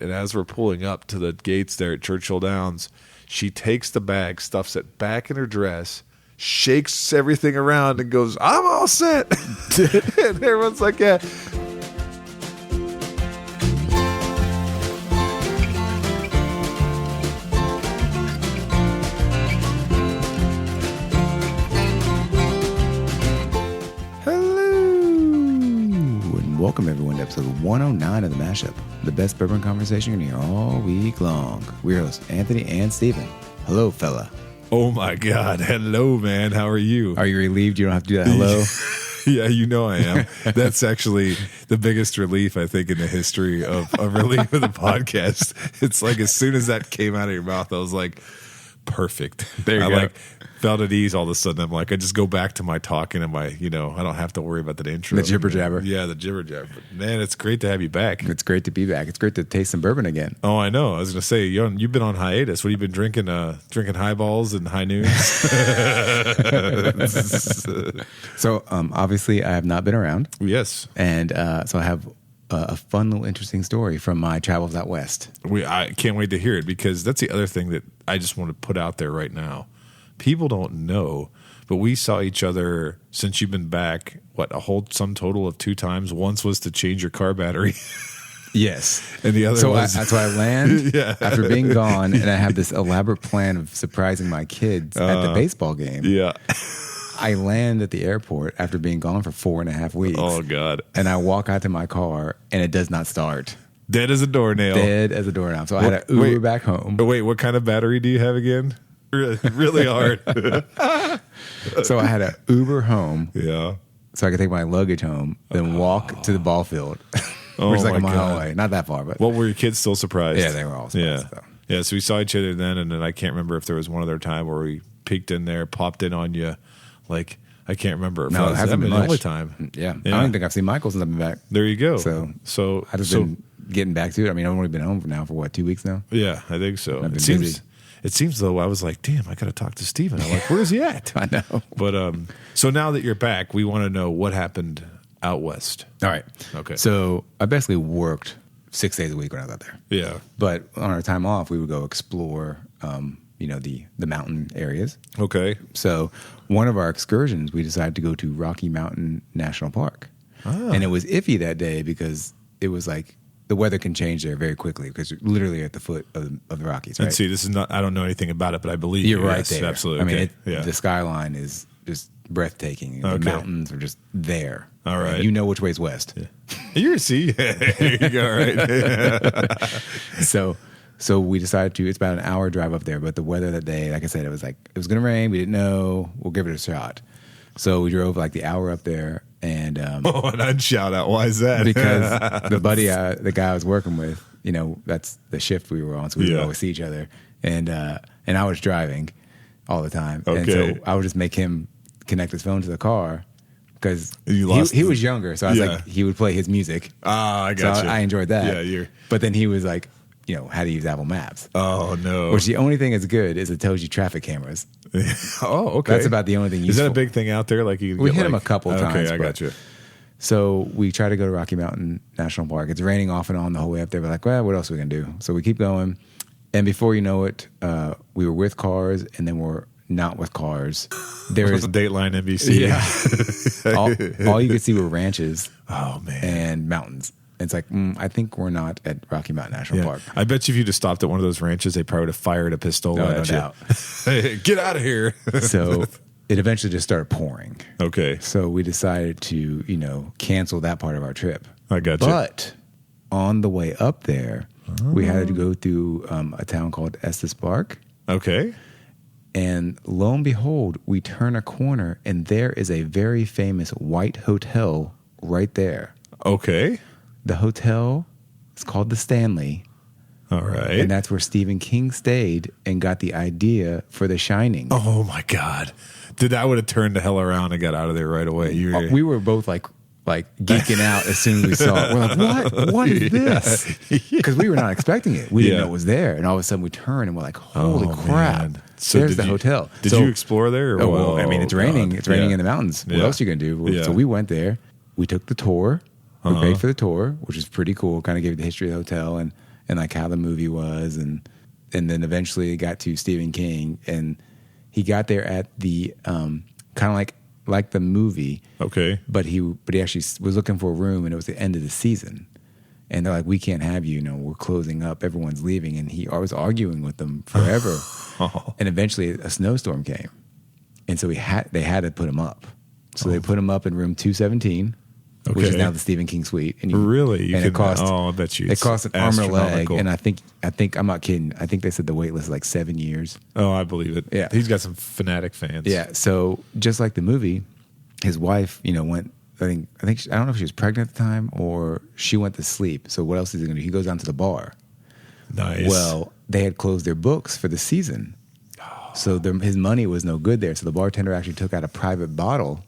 And as we're pulling up to the gates there at Churchill Downs, she takes the bag, stuffs it back in her dress, shakes everything around, and goes, "I'm all set." And everyone's like, "Yeah." Welcome everyone to episode 109 of The Mashup, the best bourbon conversation you're going to hear all week long. We're hosts Anthony and Steven. Hello, fella. Oh my God. Hello, man. How are you? Are you relieved you don't have to do that hello? Yeah, you know I am. That's actually the biggest relief, I think, in the history of relief of the podcast. It's like as soon as that came out of your mouth, I was like, perfect. There you go. Felt at ease all of a sudden. I'm like, I just go back to my talking and my, I don't have to worry about that intro. The jibber jabber. Yeah, the jibber jabber. Man, it's great to have you back. It's great to be back. It's great to taste some bourbon again. Oh, I know. I was going to say, you've been on hiatus. What have you been drinking? Drinking highballs and high noons? So, obviously, I have not been around. Yes. And so I have a fun little interesting story from my travels out west. I can't wait to hear it, because that's the other thing that I just want to put out there right now. People don't know, but we saw each other since you've been back, sum total of 2 times. Once was to change your car battery. Yes. And the other was... that's why I land after being gone, and I have this elaborate plan of surprising my kids at the baseball game. Yeah. I land at the airport after being gone for 4.5 weeks. Oh, God. And I walk out to my car, and it does not start. Dead as a doornail. Dead as a doornail. So I had to Uber back home. But wait, what kind of battery do you have again? Really hard. So I had to Uber home. Yeah. So I could take my luggage home, then walk to the ball field, which is like a mile away. Not that far, but. Well, were your kids still surprised? Yeah, they were all surprised. Yeah. Yeah, so we saw each other then, and then I can't remember if there was one other time where we peeked in there, popped in on you. Like, I can't remember. No, it hasn't been the much. only time. Yeah. I don't think I've seen Michael since I've been back. There you go. So I've just been getting back to it. I mean, I've only been home now for 2 weeks now? Yeah, I think so. I've been busy. It seems though, I was like, damn, I got to talk to Steven. I'm like, where's he at? I know. But so now that you're back, we want to know what happened out west. All right. Okay. So I basically worked 6 days a week when I was out there. Yeah. But on our time off, we would go explore, the mountain areas. Okay. So one of our excursions, we decided to go to Rocky Mountain National Park. Ah. And it was iffy that day because it was like, the weather can change there very quickly because you're literally at the foot of the Rockies, right? And see, this is not, I don't know anything about it, but I believe you're right yes, there. Absolutely. I mean, okay. the skyline is just breathtaking. Okay. The mountains are just there. All right. You know which way is west. Yeah. You're see. There you go. Right. So we decided to, it's about an hour drive up there, but the weather that day, like I said, it was going to rain. We didn't know. We'll give it a shot. So we drove like the hour up there. And and I'd shout out, why is that? Because the guy I was working with, that's the shift we were on, so we would always see each other. And I was driving all the time, okay. And so I would just make him connect his phone to the car because he was younger, so I was like, he would play his music. Ah, I got you. I enjoyed that. Yeah, but then he was like, how to use Apple Maps. Oh no! Which the only thing that's good is it tells you traffic cameras. Oh, okay. That's about the only thing. Is that a big thing out there? Like we hit him a couple times. Okay, I got you. So we try to go to Rocky Mountain National Park. It's raining off and on the whole way up there. We're like, well, what else are we going to do? So we keep going. And before you know it, we were with cars and then we're not with cars. There is Dateline NBC. Yeah. all you could see were ranches. Oh, man. And mountains. It's like, I think we're not at Rocky Mountain National Park. I bet you if you'd have stopped at one of those ranches, they probably would have fired a pistol at you. Doubt. Hey, get out of here. So it eventually just started pouring. Okay. So we decided to, cancel that part of our trip. I got you. But on the way up there, we had to go through a town called Estes Park. Okay. And lo and behold, we turn a corner and there is a very famous white hotel right there. Okay. The hotel is called the Stanley. All right. And that's where Stephen King stayed and got the idea for The Shining. Oh, my God. I would have turned the hell around and got out of there right away. We were both like geeking out as soon as we saw it. We're like, what? What is this? Because we were not expecting it. We didn't know it was there. And all of a sudden we turn and we're like, holy crap. Man. So there's the hotel. Did you explore there? Oh, well, I mean, it's raining. God. It's raining in the mountains. What else are you going to do? Yeah. So we went there. We took the tour. We paid for the tour, which is pretty cool. Kind of gave you the history of the hotel. And and like how the movie was, and then eventually it got to Stephen King, and he got there at the kind of like the movie. Okay. But he actually was looking for a room, and it was the end of the season. And they're like, we can't have you, we're closing up, everyone's leaving. And I was arguing with them forever. And eventually a snowstorm came. And so they had to put him up. So they put him up in room 217, which is now the Stephen King suite. And really? It cost, I bet you. It cost an arm and a leg. And I think, I'm not kidding, I think they said the wait list is like 7 years. Oh, I believe it. Yeah. He's got some fanatic fans. Yeah. So just like the movie, his wife, went, I don't know if she was pregnant at the time or she went to sleep. So what else is he going to do? He goes down to the bar. Nice. Well, they had closed their books for the season. So his money was no good there. So the bartender actually took out a private bottle.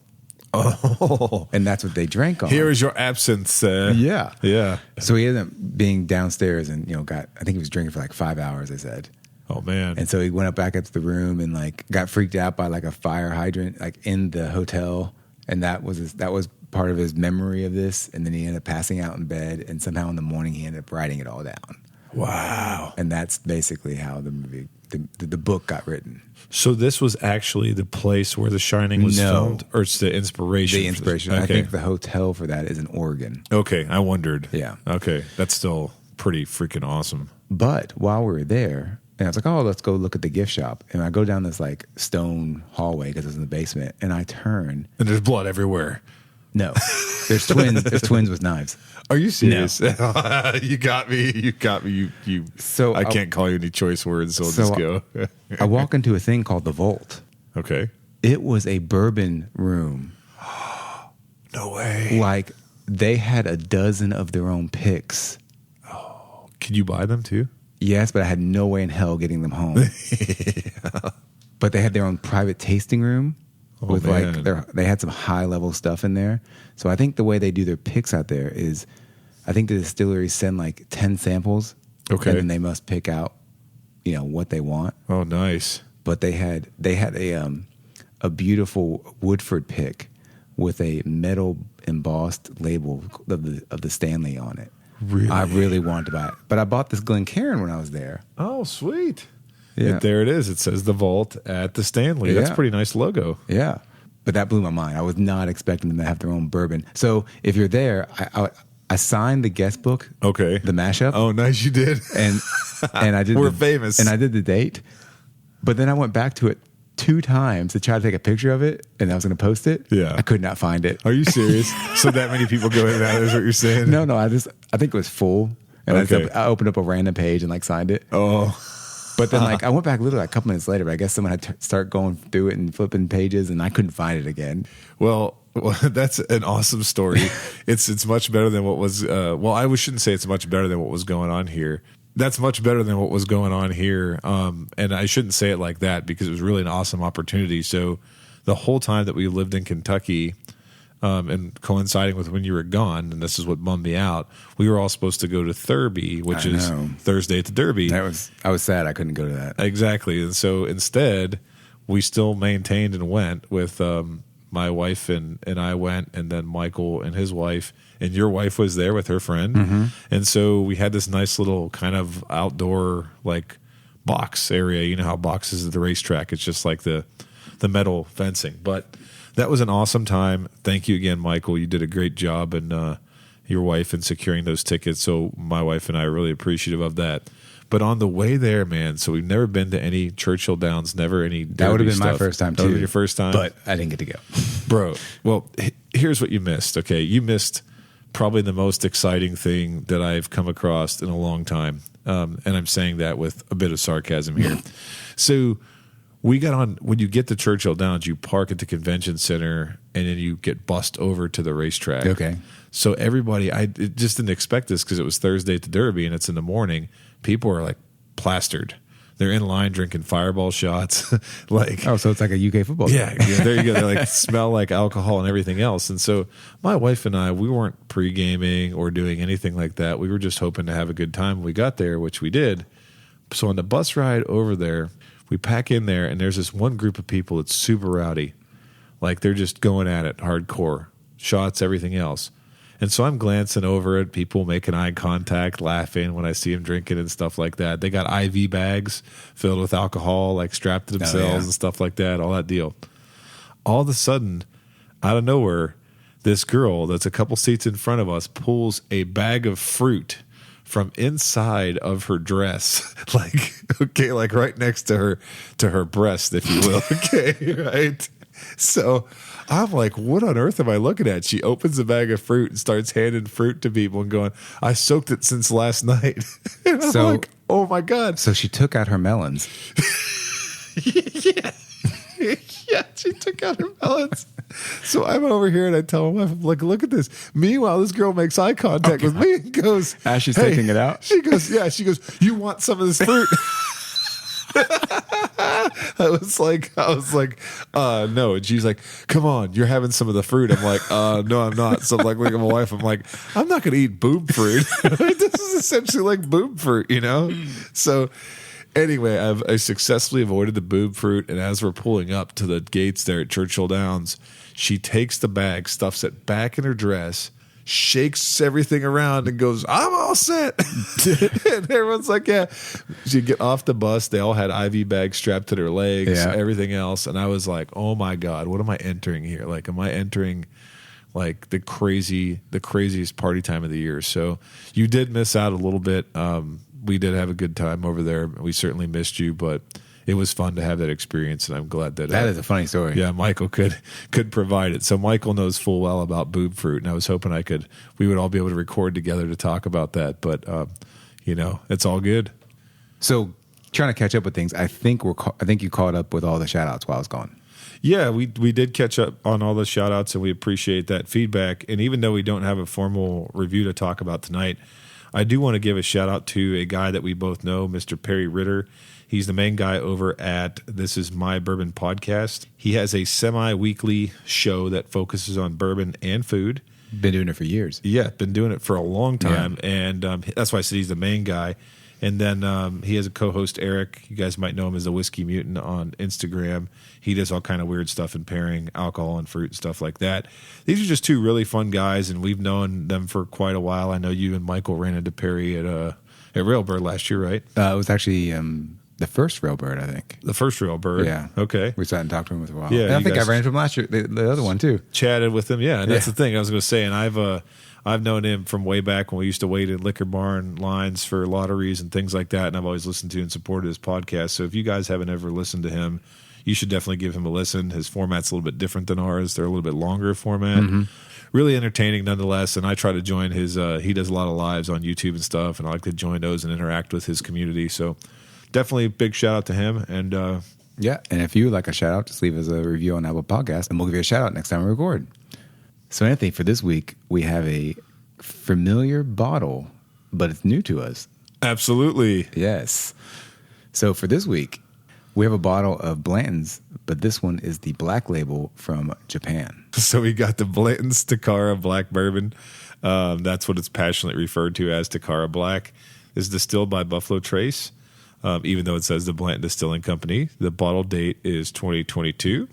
Oh. And that's what they drank on. Here is your absence. Yeah. Yeah. So he ended up being downstairs and, I think he was drinking for like 5 hours, they said. Oh, man. And so he went up back into the room and like got freaked out by like a fire hydrant like in the hotel. And that was part of his memory of this. And then he ended up passing out in bed. And somehow in the morning, he ended up writing it all down. Wow. And that's basically how the movie, the book got written. So this was actually the place where The Shining was filmed? Or it's the inspiration? The inspiration. Okay. I think the hotel for that is in Oregon. Okay. I wondered. Yeah. Okay. That's still pretty freaking awesome. But while we were there, and I was like, oh, let's go look at the gift shop. And I go down this like stone hallway because it was in the basement. And I turn. And there's blood everywhere. No. There's twins. There's twins with knives. Are you serious? No. You got me. You. So I can't call you any choice words, so I'll just go. I walk into a thing called the Vault. Okay. It was a bourbon room. No way. Like they had a dozen of their own picks. Oh, can you buy them too? Yes, but I had no way in hell getting them home. Yeah. But they had their own private tasting room with man. they had some high level stuff in there. So I think the way they do their picks out there is, I think the distilleries send like 10 samples. Okay. And then they must pick out, what they want. Oh, nice. But they had a beautiful Woodford pick with a metal embossed label of the Stanley on it. Really? I really wanted to buy it. But I bought this Glencairn when I was there. Oh, sweet. Yeah. And there it is. It says the Vault at the Stanley. That's a pretty nice logo. Yeah. But that blew my mind. I was not expecting them to have their own bourbon. So if you're there, I signed the guest book. Okay. The mashup. Oh, nice. You did. And I did. We're famous. And I did the date. But then I went back to it 2 times to try to take a picture of it, and I was going to post it. Yeah. I could not find it. Are you serious? So that many people go in and out is what you're saying? No. I think it was full. And Okay. I opened up a random page and like signed it. Oh. But then like I went back literally like a couple minutes later, but I guess someone had to start going through it and flipping pages, and I couldn't find it again. Well, that's an awesome story. It's much better than what was. I shouldn't say it's much better than what was going on here. That's much better than what was going on here. And I shouldn't say it like that because it was really an awesome opportunity. So the whole time that we lived in Kentucky, and coinciding with when you were gone, and this is what bummed me out, we were all supposed to go to Thurby, which is Thursday at the Derby. I was sad I couldn't go to that. Exactly. And so instead, we still maintained and went with my wife and I went, and then Michael and his wife, and your wife was there with her friend. Mm-hmm. And so we had this nice little kind of outdoor like box area. You know how boxes at the racetrack, it's just like the metal fencing. But that was an awesome time. Thank you again, Michael. You did a great job, and your wife in securing those tickets. So my wife and I are really appreciative of that. But on the way there, man, so we've never been to any Churchill Downs, never any Derby That would have been stuff. my first time, too. That would have been your first time? But I didn't get to go. Bro, well, here's what you missed, okay? You missed probably the most exciting thing that I've come across in a long time. And I'm saying that with a bit of sarcasm here. So we got on, when you get to Churchill Downs, you park at the convention center, and then you get bussed over to the racetrack. Okay. So everybody, I just didn't expect this because it was Thursday at the Derby and it's in the morning. People are like plastered. They're in line drinking Fireball shots. Like, Oh, so it's like a UK football game. yeah, there you go. They like smell like alcohol and everything else. And so my wife and I, we weren't pre-gaming or doing anything like that. We were just hoping to have a good time when we got there, which we did. So on the bus ride over there, we pack in there, and there's this one group of people that's super rowdy. Like they're just going at it hardcore. Shots, everything else. And so I'm glancing over at people making eye contact, laughing when I see them drinking and stuff like that. They got IV bags filled with alcohol, like strapped to themselves and stuff like that, all that deal. All of a sudden, out of nowhere, this girl that's a couple seats in front of us pulls a bag of fruit from inside of her dress, like right next to her breast, if you will. Okay, right? So I'm like, what on earth am I looking at? She opens a bag of fruit and starts handing fruit to people and going, I soaked it since last night. And I'm like, oh my God. So she took out her melons. Yeah. Yeah, she took out her melons. So I'm over here and I tell my wife, I'm like, look at this. Meanwhile, this girl makes eye contact with me and goes, as she's taking it out? She goes, you want some of this fruit? I was like, no. And she's like, come on, you're having some of the fruit. I'm like, no, I'm not. So I'm like, looking at my wife, I'm like, I'm not going to eat boob fruit. This is essentially like boob fruit, you know? So anyway, I successfully avoided the boob fruit. And as we're pulling up to the gates there at Churchill Downs, she takes the bag, stuffs it back in her dress, shakes everything around and goes, I'm all set. And everyone's like, yeah. She'd get off the bus. They all had IV bags strapped to their legs, everything else. And I was like, oh my God, what am I entering here? Like, am I entering like the craziest party time of the year? So you did miss out a little bit. We did have a good time over there. We certainly missed you, but it was fun to have that experience, and I'm glad that that is a funny story. Yeah, Michael could provide it. So Michael knows full well about boob fruit, and I was hoping we would all be able to record together to talk about that. But it's all good. So trying to catch up with things, I think you caught up with all the shout outs while I was gone. Yeah, we did catch up on all the shout outs, and we appreciate that feedback. And even though we don't have a formal review to talk about tonight, I do want to give a shout out to a guy that we both know, Mr. Perry Ritter. He's the main guy over at This Is My Bourbon podcast. He has a semi-weekly show that focuses on bourbon and food. Been doing it for years. Yeah, been doing it for a long time. Yeah. And that's why I said he's the main guy. And then he has a co-host, Eric. You guys might know him as the Whiskey Mutant on Instagram. He does all kind of weird stuff in pairing alcohol and fruit and stuff like that. These are just two really fun guys, and we've known them for quite a while. I know you and Michael ran into Perry at Railbird last year, right? It was actually the first Railbird, I think. The first Railbird? Yeah. Okay. We sat and talked to him for a while. Yeah, and I think I ran into him last year, the other one too. Chatted with him, yeah. And that's the thing I was going to say. And I've known him from way back when we used to wait in liquor barn lines for lotteries and things like that. And I've always listened to and supported his podcast. So if you guys haven't ever listened to him, you should definitely give him a listen. His format's a little bit different than ours. They're a little bit longer format. Mm-hmm. Really entertaining nonetheless. And I try to join his, he does a lot of lives on YouTube and stuff. And I like to join those and interact with his community. So definitely a big shout out to him. And yeah. And if you would like a shout out, just leave us a review on Apple Podcasts and we'll give you a shout out next time we record. So Anthony, for this week, we have a familiar bottle, but it's new to us. Absolutely. Yes. So for this week, we have a bottle of Blanton's, but this one is the black label from Japan. So we got the Blanton's Takara Black Bourbon. That's what it's passionately referred to as Takara Black. It's distilled by Buffalo Trace, even though it says the Blanton Distilling Company. The bottle date is 2022.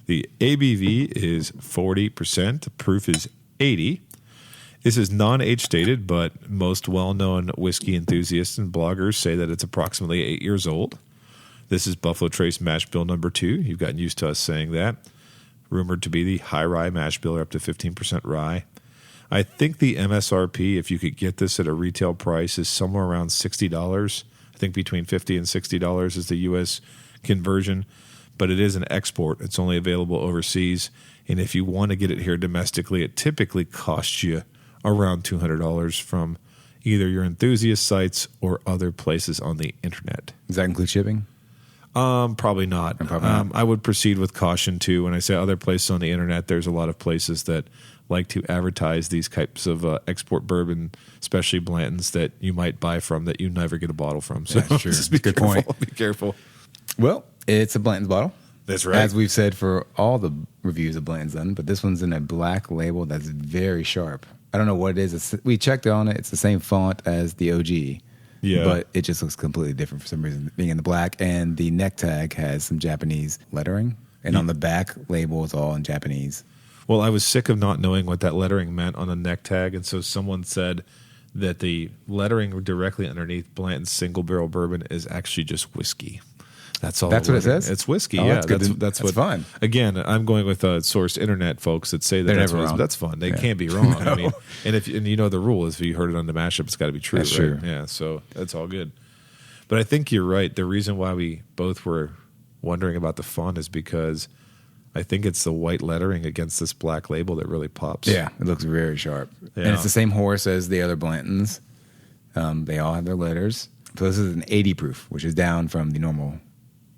The ABV is 40%. The proof is 80. This is non-age stated, but most well-known whiskey enthusiasts and bloggers say that it's approximately 8 years old. This is Buffalo Trace Mash Bill number 2. You've gotten used to us saying that. Rumored to be the high rye mash bill, up to 15% rye. I think the MSRP, if you could get this at a retail price, is somewhere around $60. I think between $50 and $60 is the U.S. conversion, but it is an export. It's only available overseas, and if you want to get it here domestically, it typically costs you around $200 from either your enthusiast sites or other places on the internet. Does that include shipping? Probably not. I would proceed with caution too. When I say other places on the internet, there's a lot of places that like to advertise these types of export bourbon, especially Blantons, that you might buy from that you never get a bottle from. So yeah, sure. Just be Good careful. point. Be careful. Well, it's a Blanton's bottle. That's right. As we've said for all the reviews of Blanton's done, but this one's in a black label that's very sharp. I don't know what it is. We checked on it. It's the same font as the OG. Yeah. But it just looks completely different for some reason, being in the black. And the neck tag has some Japanese lettering. And on the back label, it's all in Japanese. Well, I was sick of not knowing what that lettering meant on a neck tag, and so someone said that the lettering directly underneath Blanton's single barrel bourbon is actually just whiskey. That's all. That's what it says? It's whiskey. Oh, Yeah, that's what. fun. Again, I'm going with sourced internet folks that say that They're that's never what wrong. that's fun. They can't be wrong. No. I mean, and you know the rule is if you heard it on the mashup, it's got to be true. That's right? true. Yeah, so that's all good. But I think you're right. The reason why we both were wondering about the font is because I think it's the white lettering against this black label that really pops. Yeah, it looks very sharp. Yeah. And it's the same horse as the other Blantons. They all have their letters. So this is an 80 proof, which is down from the normal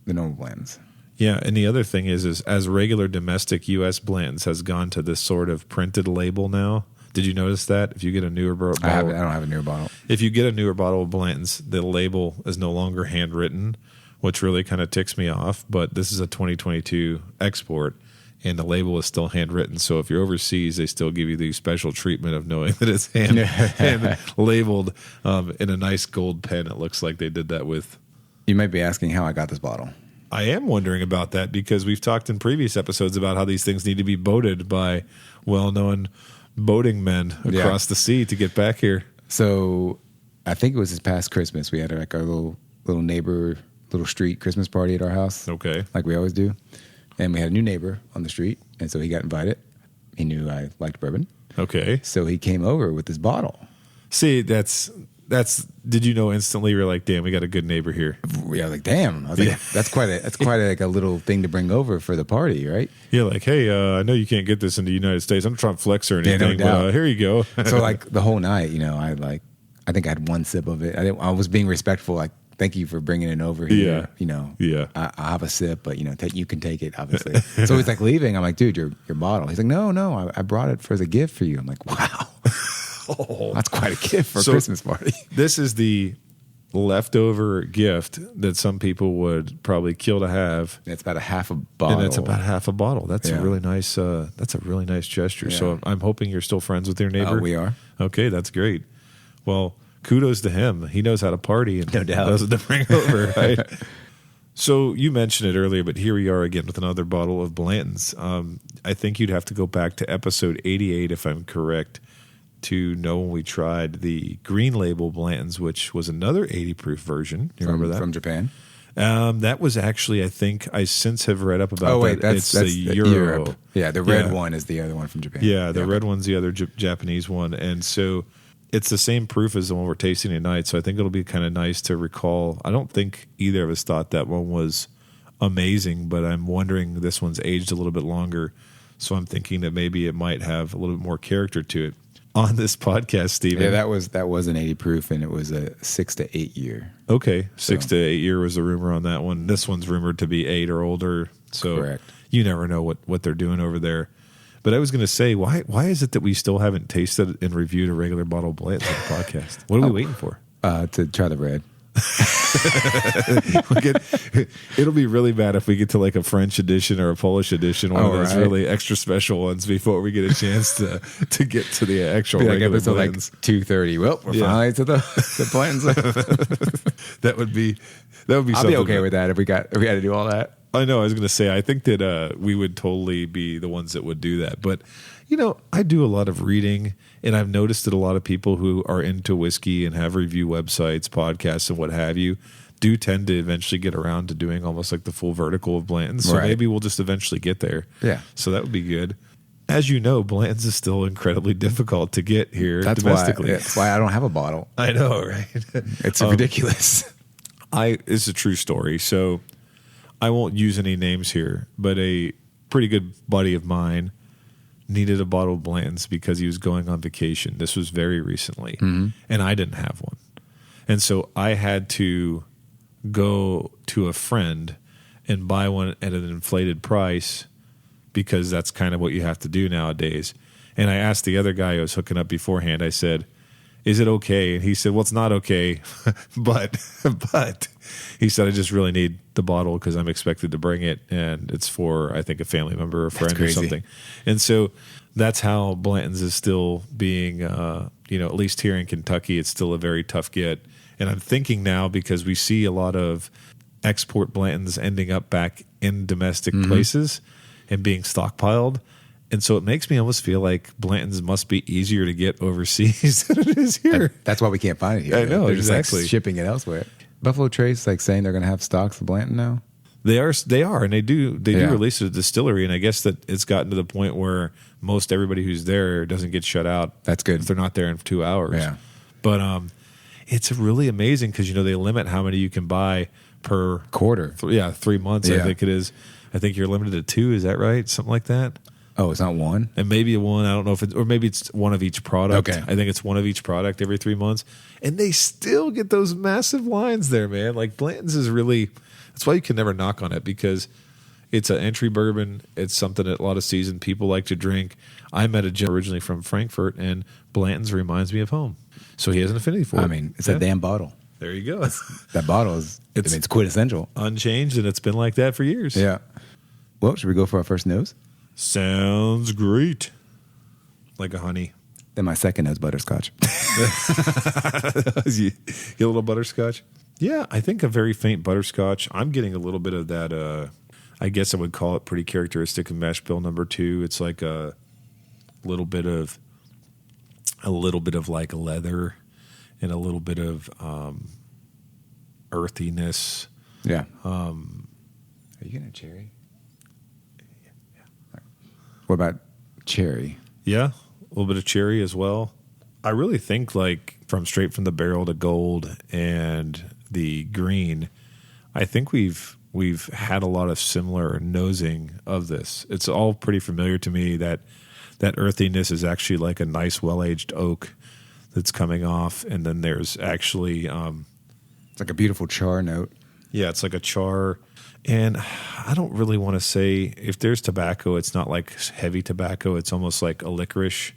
Blantons. Yeah, and the other thing is as regular domestic U.S. Blantons has gone to this sort of printed label now. Did you notice that? If you get a newer bottle, I don't have a newer bottle. If you get a newer bottle of Blanton's, the label is no longer handwritten, which really kind of ticks me off. But this is a 2022 export, and the label is still handwritten. So if you're overseas, they still give you the special treatment of knowing that it's hand labeled in a nice gold pen. It looks like they did that with. You might be asking how I got this bottle. I am wondering about that because we've talked in previous episodes about how these things need to be boated by well-known boating men across the sea to get back here. So I think it was this past Christmas. We had like our little neighbor, little street Christmas party at our house. Okay. Like we always do. And we had a new neighbor on the street. And so he got invited. He knew I liked bourbon. Okay. So he came over with this bottle. See, that's did you know instantly you're like, damn, we got a good neighbor here. Yeah, I was like, damn. I was like, that's quite a little thing to bring over for the party, right? Yeah, like, hey, I know you can't get this in the United States. I'm not trying to flex or anything, no doubt. but here you go. So like the whole night, I think I had one sip of it. I was being respectful, like, thank you for bringing it over here. Yeah. I'll have a sip, but you can take it, obviously. So he's like leaving. I'm like, dude, your bottle. He's like, no, I brought it as a gift for you. I'm like, wow. That's quite a gift for a Christmas party. This is the leftover gift that some people would probably kill to have. It's about a half a bottle. And it's about half a bottle. That's a really nice. That's a really nice gesture. Yeah. So I'm hoping you're still friends with your neighbor. We are. Okay, that's great. Well, kudos to him. He knows how to party and No doubt. knows what to bring over. Right. So you mentioned it earlier, but here we are again with another bottle of Blanton's. I think you'd have to go back to episode 88, if I'm correct, to know when we tried the green label Blanton's, which was another 80 proof version. You remember that? From Japan? That was actually, I think, I since have read up about that. That's the Euro. Europe. Yeah, the red one is the other one from Japan. Yeah, the red one's the other Japanese one. And so it's the same proof as the one we're tasting tonight. So I think it'll be kind of nice to recall. I don't think either of us thought that one was amazing, but I'm wondering this one's aged a little bit longer. So I'm thinking that maybe it might have a little bit more character to it. On this podcast, Stephen. Yeah, that was an 80 proof, and it was a 6 to 8 year. Okay, 6 to 8 year was the rumor on that one. This one's rumored to be 8 or older. So correct. You never know what they're doing over there. But I was going to say, why is it that we still haven't tasted and reviewed a regular bottle of Blanton's on the podcast? What are we waiting for? To try the red. It'll be really bad if we get to like a French edition or a Polish edition, one of those really extra special ones before we get a chance to get to the actual regular episode Blanton's. like 2:30. Well, we're finally to the Blantons. That would be I'll something. be okay with that if we had to do all that. I know. I was going to say, I think that we would totally be the ones that would do that. But, I do a lot of reading, and I've noticed that a lot of people who are into whiskey and have review websites, podcasts, and what have you, do tend to eventually get around to doing almost like the full vertical of Blanton's. So maybe we'll just eventually get there. Yeah. So that would be good. As you know, Blanton's is still incredibly difficult to get here domestically. That's why I don't have a bottle. I know, right? It's ridiculous. It's a true story. So I won't use any names here, but a pretty good buddy of mine needed a bottle of Blanton's because he was going on vacation. This was very recently, and I didn't have one. And so I had to go to a friend and buy one at an inflated price because that's kind of what you have to do nowadays. And I asked the other guy I was hooking up beforehand, I said, is it okay? And he said, well, it's not okay, but he said, I just really need the bottle because I'm expected to bring it, and it's for, I think, a family member or a friend or something. And so that's how Blanton's is still being, at least here in Kentucky, it's still a very tough get. And I'm thinking now, because we see a lot of export Blantons ending up back in domestic places and being stockpiled, And so it makes me almost feel like Blanton's must be easier to get overseas than it is here. That's why we can't find it here. I know, They're exactly. just like shipping it elsewhere. Buffalo Trace like saying they're going to have stocks of Blanton now. They are, and they do Yeah. release a distillery, and I guess that it's gotten to the point where most everybody who's there doesn't get shut out. That's good. If they're not there in 2 hours. Yeah. But it's really amazing because they limit how many you can buy per Quarter. 3 months. I Yeah. think it is. I think you're limited to 2. Is that right? Something like that. Oh, it's not one? And maybe one. I don't know if it's, or maybe it's one of each product. Okay. I think it's one of each product every 3 months, and they still get those massive lines there, man. Like Blanton's is really. That's why you can never knock on it because it's an entry bourbon. It's something that a lot of seasoned people like to drink. I met a gentleman originally from Frankfort, and Blanton's reminds me of home. So he has an affinity for it. I mean, it's a damn bottle. There you go. That bottle is it's quintessential. Unchanged, and it's been like that for years. Yeah. Well, should we go for our first nose? Sounds great. Like a honey. Then my second nose, butterscotch. You get a little butterscotch? Yeah, I think a very faint butterscotch. I'm getting a little bit of that, I guess I would call it pretty characteristic of mash bill number 2. It's like a little bit of like leather and a little bit of earthiness. Yeah. Are you getting a cherry? Yeah. What about cherry? Yeah, a little bit of cherry as well. I really think like from straight from the barrel to gold and the green, I think we've had a lot of similar nosing of this. It's all pretty familiar to me that earthiness is actually like a nice well-aged oak that's coming off, and then there's actually It's like a beautiful char note. yeah, it's like a char. And I don't really want to say if there's tobacco, it's not like heavy tobacco. It's almost like a licorice.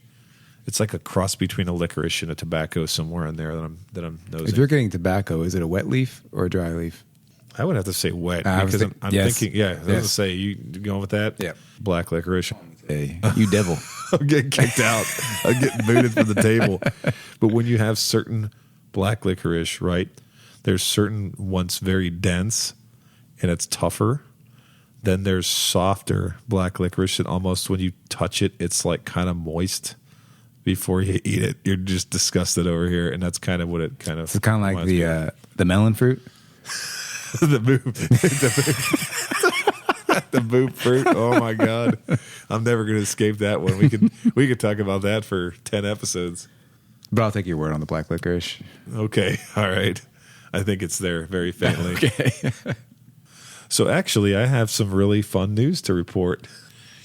It's like a cross between a licorice and a tobacco somewhere in there that I'm nosing. If you're getting tobacco, is it a wet leaf or a dry leaf? I would have to say wet I was because I'm yes. thinking. Yeah, I was Yes. to say you going with that. Yeah. Black licorice. Hey, you devil. I'm getting kicked out. I'm getting booted from the table. But when you have certain black licorice, right? There's certain ones very dense and it's tougher. Then there's softer black licorice, and almost when you touch it, it's like kind of moist. Before you eat it, you're just disgusted over here, and that's kind of what it kind of. It's kind of like the melon fruit. the boob, the boob fruit. Oh my god, I'm never going to escape that one. We could talk about that for 10 episodes. But I'll take your word on the black licorice. Okay, all right. I think it's there very faintly. Okay. So actually, I have some really fun news to report.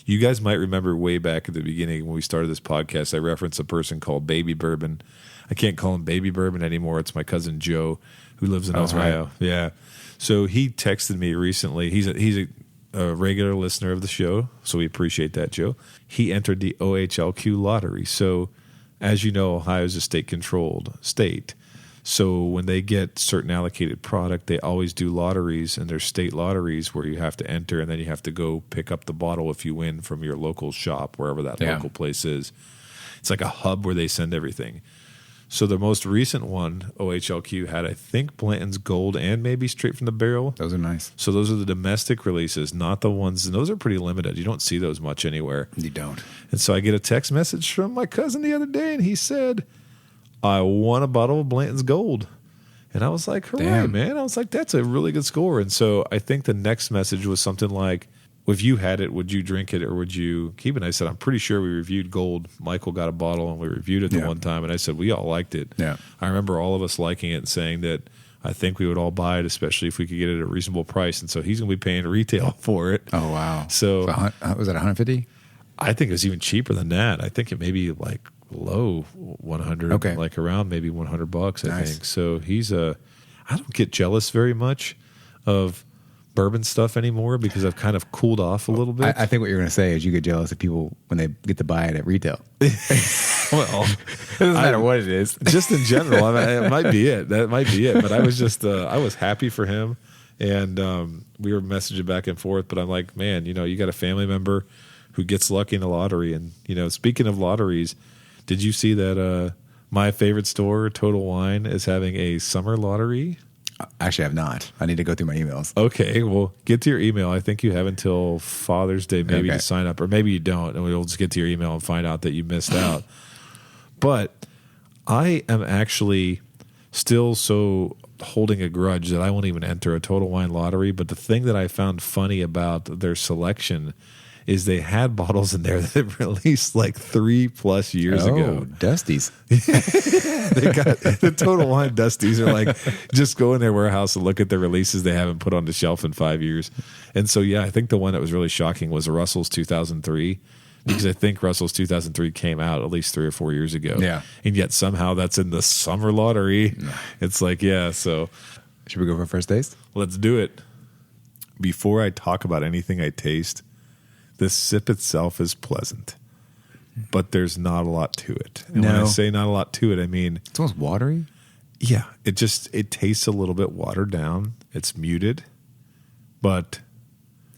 You guys might remember way back at the beginning when we started this podcast, I referenced a person called Baby Bourbon. I can't call him Baby Bourbon anymore. It's my cousin Joe, who lives in Ohio. Right. Yeah. So he texted me recently. He's a regular listener of the show, so we appreciate that, Joe. He entered the OHLQ lottery. So as you know, Ohio is a state-controlled state. So when they get certain allocated product, they always do lotteries, and there's state lotteries where you have to enter, and then you have to go pick up the bottle if you win from your local shop, wherever that local place is. It's like a hub where they send everything. So the most recent one, OHLQ, had, I think, Blanton's Gold and maybe Straight from the Barrel. Those are nice. So those are the domestic releases, not the ones, and those are pretty limited. You don't see those much anywhere. You don't. And so I get a text message from my cousin the other day, and he said, I won a bottle of Blanton's Gold. And I was like, hooray, Damn. man. I was like, that's a really good score. And so I think the next message was something like, if you had it, would you drink it or would you keep it? And I said, I'm pretty sure we reviewed Gold. Michael got a bottle and we reviewed it the one time. And I said, we all liked it. Yeah. I remember all of us liking it and saying that I think we would all buy it, especially if we could get it at a reasonable price. And so he's going to be paying retail for it. Oh, wow. So was that 150? I think it was even cheaper than that. I think it may be like low 100, okay, like around maybe $100. I nice. think so. I don't get jealous very much of bourbon stuff anymore because I've kind of cooled off a little bit. I think what you're going to say is you get jealous of people when they get to buy it at retail. Well, it doesn't matter what it is. Just in general, I mean, it might be it. That might be it. But I was just, I was happy for him, and we were messaging back and forth. But I'm like, man, you got a family member who gets lucky in the lottery, and speaking of lotteries, did you see that? My favorite store, Total Wine, is having a summer lottery. Actually, I have not. I need to go through my emails. Okay, well, get to your email. I think you have until Father's Day maybe to sign up, or maybe you don't, and we'll just get to your email and find out that you missed out. But I am actually still so holding a grudge that I won't even enter a Total Wine lottery. But the thing that I found funny about their selection is they had bottles in there that had released like 3+ years ago. Dusties. They got the Total Wine Dusties are like, just go in their warehouse and look at the releases they haven't put on the shelf in 5 years. And so, yeah, I think the one that was really shocking was Russell's 2003, because I think Russell's 2003 came out at least 3 or 4 years ago. Yeah. And yet somehow that's in the summer lottery. It's like, yeah, so. Should we go for a first taste? Let's do it. Before I talk about anything I taste, the sip itself is pleasant, but there's not a lot to it. And when I say not a lot to it, I mean it's almost watery. Yeah, it tastes a little bit watered down. It's muted, but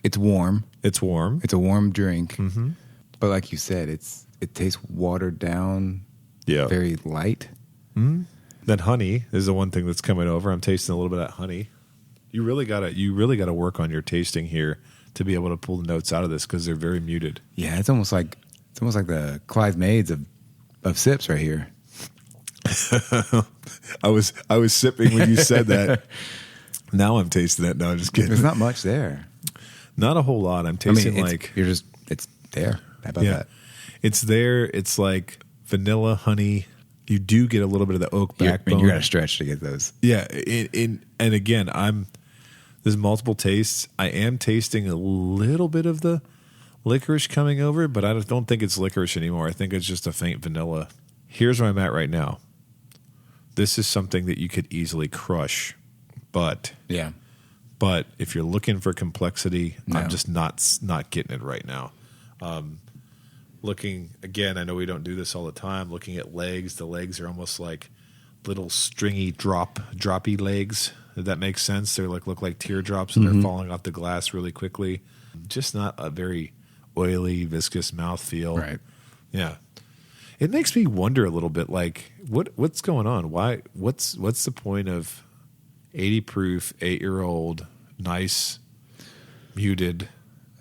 it's warm. It's warm. It's a warm drink. Mm-hmm. But like you said, it tastes watered down. Yeah, very light. Mm-hmm. That honey is the one thing that's coming over. I'm tasting a little bit of that honey. You really gotta work on your tasting here to be able to pull the notes out of this, because they're very muted. Yeah, it's almost like the Clive Maids of sips right here. I was sipping when you said that. Now I'm tasting it. No, I'm just kidding. There's not much there. Not a whole lot. I'm tasting it's there. How about that? It's there. It's like vanilla, honey. You do get a little bit of the oak backbone. You got to stretch to get those. Yeah. And again, there's multiple tastes. I am tasting a little bit of the licorice coming over, but I don't think it's licorice anymore. I think it's just a faint vanilla. Here's where I'm at right now. This is something that you could easily crush, but if you're looking for complexity, I'm just not getting it right now. Looking again, I know we don't do this all the time. Looking at legs, the legs are almost like little stringy droppy legs. If that makes sense. They're look like teardrops, and they're falling off the glass really quickly. Just not a very oily, viscous mouthfeel. Right. Yeah. It makes me wonder a little bit, like what's going on? Why? What's the point of 80 proof, 8-year-old, nice, muted?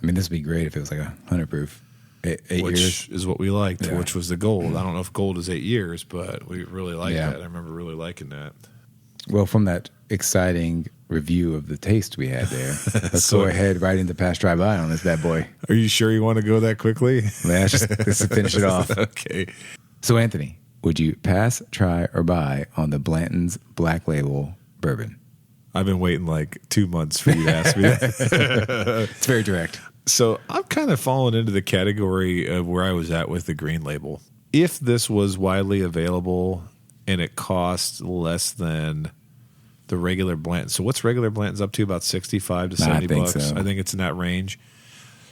I mean, this would be great if it was like 100 proof. 8 which years is what we liked, which was the gold. I don't know if gold is 8 years, but we really liked that. I remember really liking that. Well, from that exciting review of the taste we had there, let's go ahead right into Pass Try Buy on this bad boy. Are you sure you want to go that quickly? Let's finish it off. Okay. So, Anthony, would you pass, try, or buy on the Blanton's Black Label Bourbon? I've been waiting like 2 months for you to ask me that. It's very direct. So I'm kind of falling into the category of where I was at with the green label. If this was widely available and it cost less than the regular Blanton. So what's regular Blanton's up to? About $65 to $70. So. I think it's in that range.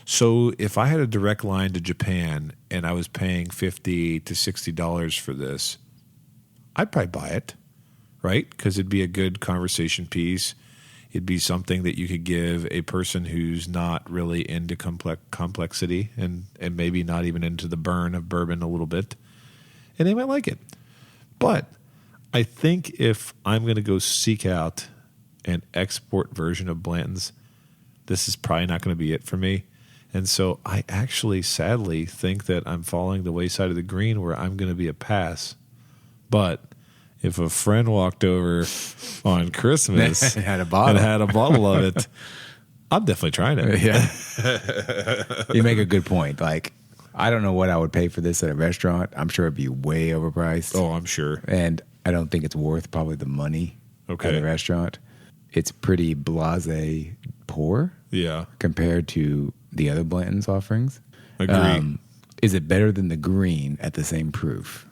So if I had a direct line to Japan and I was paying $50 to $60 for this, I'd probably buy it, right? Because it'd be a good conversation piece. It'd be something that you could give a person who's not really into complexity and maybe not even into the burn of bourbon a little bit, and they might like it. But I think if I'm going to go seek out an export version of Blanton's, this is probably not going to be it for me. And so I actually, sadly, think that I'm falling the wayside of the green where I'm going to be a pass. But if a friend walked over on Christmas and had a bottle of it, I'm definitely trying it. Yeah. You make a good point. Like, I don't know what I would pay for this at a restaurant. I'm sure it'd be way overpriced. Oh, I'm sure. And I don't think it's worth probably the money at a restaurant. It's pretty blasé poor. Yeah. Compared to the other Blanton's offerings. Agree. Is it better than the green at the same proof?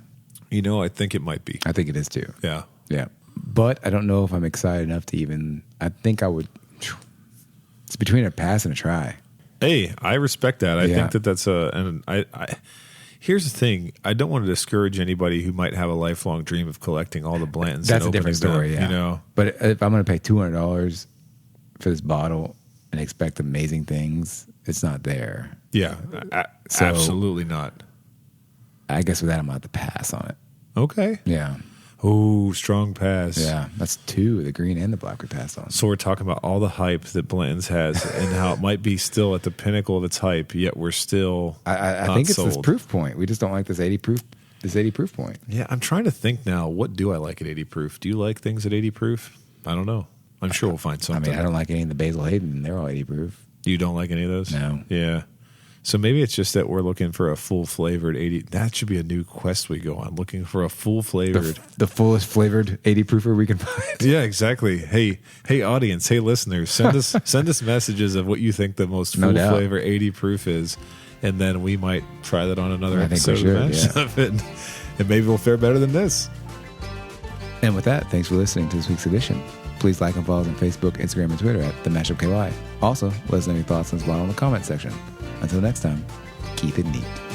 You know, I think it might be. I think it is too. Yeah. Yeah. But I don't know if I'm excited enough to even, I think I would, it's between a pass and a try. Hey, I respect that. I think that's and I here's the thing. I don't want to discourage anybody who might have a lifelong dream of collecting all the Blantons. That's a different story, you know. But if I'm going to pay $200 for this bottle and expect amazing things, it's not there. Yeah, absolutely not. I guess with that, I'm going to have to pass on it. Okay. Yeah. Oh, strong pass. Yeah, that's 2, the green and the black we passed on. So we're talking about all the hype that Blanton's has and how it might be still at the pinnacle of its hype, yet we're still I not think it's sold. this proof point. We just don't like this 80 proof point. Yeah, I'm trying to think now. What do I like at 80 proof? Do you like things at 80 proof? I don't know. I'm sure we'll find something. I don't like any of the Basil Hayden. They're all 80 proof. You don't like any of those? No. Yeah. So maybe it's just that we're looking for a full flavored 80. That should be a new quest we go on, looking for a full flavored. The fullest flavored 80 proofer we can find. Yeah, exactly. Hey, audience, hey, listeners, send us messages of what you think the most full flavor 80 proof is, and then we might try that on another episode of it, and maybe we'll fare better than this. And with that, thanks for listening to this week's edition. Please like and follow us on Facebook, Instagram, and Twitter at The Mashup KY. Also, let us know your thoughts on this bottle in the comment section. Until next time, keep it neat.